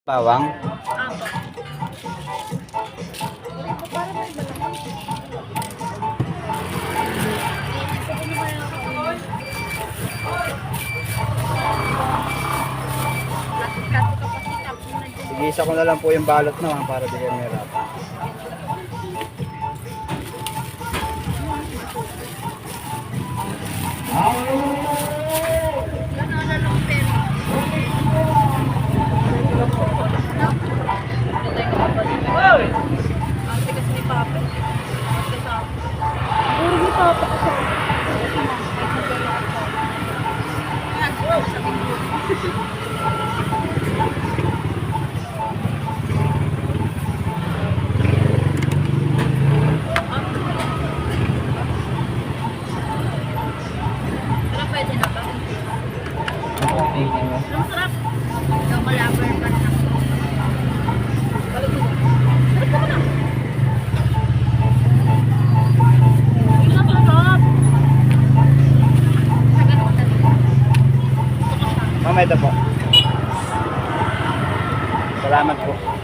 Bawang. Apo. Para may balakang. Igisa ko na lang po yung balot naman para di kayo mahirap. Ang sarap. Yung malabar pa na. Ma'am, ito po. Salamat po.